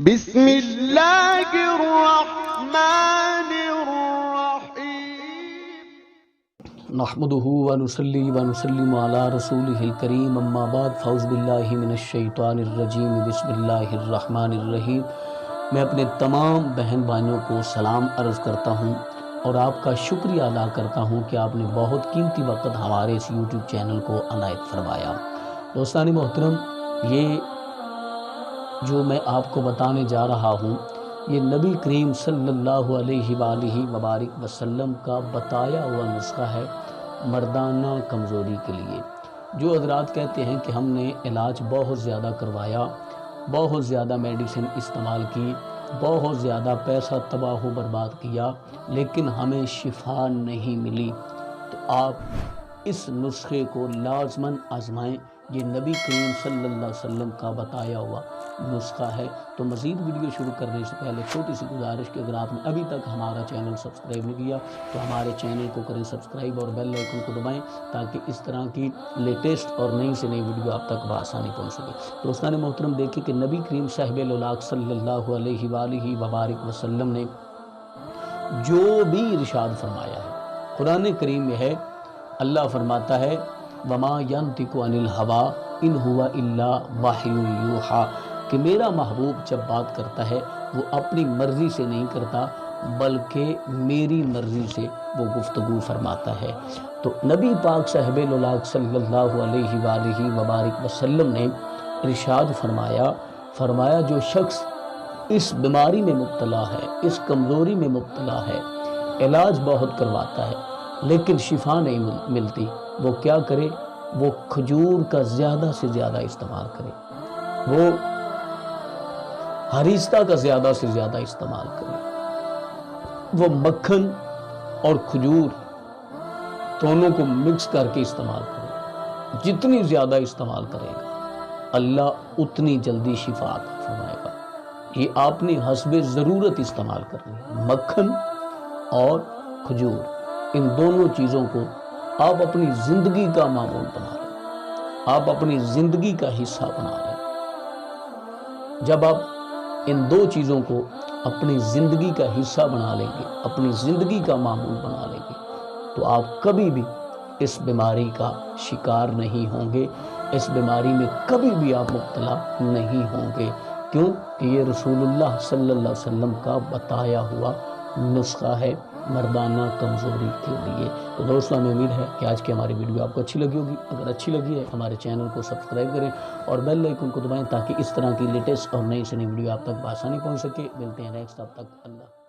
بسم اللہ الرحمن الرحیم نحمده ونصلی ونسلم علی رسولہ الکریم اما بعد فاعوذ باللہ من الشیطان الرجیم بسم اللہ الرحمن الرحیم۔ میں اپنے تمام بہن بھائیوں کو سلام عرض کرتا ہوں اور آپ کا شکریہ ادا کرتا ہوں کہ آپ نے بہت قیمتی وقت ہمارے اس یوٹیوب چینل کو عنایت فرمایا۔ دوستان محترم، یہ جو میں آپ کو بتانے جا رہا ہوں یہ نبی کریم صلی اللہ علیہ وآلہ وبارک وسلم کا بتایا ہوا نسخہ ہے مردانہ کمزوری کے لیے۔ جو حضرات کہتے ہیں کہ ہم نے علاج بہت زیادہ کروایا، بہت زیادہ میڈیسن استعمال کی، بہت زیادہ پیسہ تباہ و برباد کیا لیکن ہمیں شفا نہیں ملی، تو آپ اس نسخے کو لازماً آزمائیں۔ یہ نبی کریم صلی اللہ علیہ وسلم کا بتایا ہوا نسخہ ہے۔ تو مزید ویڈیو شروع کرنے سے پہلے چھوٹی سی گزارش کہ اگر آپ نے ابھی تک ہمارا چینل سبسکرائب نہیں کیا تو ہمارے چینل کو کریں سبسکرائب اور بیل آئیکن کو دبائیں تاکہ اس طرح کی لیٹسٹ اور نئی سے نئی ویڈیو آپ تک بآسانی پہنچ سکے۔ دوستان محترم، دیکھیں کہ نبی کریم صاحب الاولاق صلی اللہ علیہ وآلہ وبارک وسلم نے جو بھی ارشاد فرمایا ہے، قرآن کریم میں ہے، اللہ فرماتا ہے وَمَا يَنْطِقُ عَنِ الْهَوَىٰ إِنْ هُوَ إِلَّا وَحْيٌ يُوحَىٰ، کہ میرا محبوب جب بات کرتا ہے وہ اپنی مرضی سے نہیں کرتا بلکہ میری مرضی سے وہ گفتگو فرماتا ہے۔ تو نبی پاک صاحب الاولاق صلی اللہ علیہ وآلہ وبارک وسلم نے ارشاد فرمایا جو شخص اس بیماری میں مبتلا ہے، اس کمزوری میں مبتلا ہے، علاج بہت کرواتا ہے لیکن شفا نہیں ملتی، وہ کیا کرے؟ وہ کھجور کا زیادہ سے زیادہ استعمال کرے، وہ ہریستہ کا زیادہ سے زیادہ استعمال کرے، وہ مکھن اور کھجور دونوں کو مکس کر کے استعمال کرے۔ جتنی زیادہ استعمال کرے گا اللہ اتنی جلدی شفا عطا فرمائے گا۔ یہ آپ نے حسب ضرورت استعمال کرنی ہے۔ مکھن اور کھجور، ان دونوں چیزوں کو آپ اپنی زندگی کا معمول بنا لیں، آپ اپنی زندگی کا حصہ بنا لیں۔ جب آپ ان دو چیزوں کو اپنی زندگی کا حصہ بنا لیں گے، اپنی زندگی کا معمول بنا لیں گے، تو آپ کبھی بھی اس بیماری کا شکار نہیں ہوں گے، اس بیماری میں کبھی بھی آپ مبتلا نہیں ہوں گے۔ کیوں کہ یہ رسول اللہ صلی اللہ علیہ وسلم کا بتایا ہوا نسخہ ہے مردانہ کمزوری کے لیے۔ تو دوستوں، ہمیں امید ہے کہ آج کی ہماری ویڈیو آپ کو اچھی لگی ہوگی۔ اگر اچھی لگی ہے ہمارے چینل کو سبسکرائب کریں اور بیل آئیکن کو دبائیں تاکہ اس طرح کی لیٹسٹ اور نئی سے نئی ویڈیو آپ تک بآسانی پہنچ سکے۔ ملتے ہیں نیکسٹ، تب تک اللہ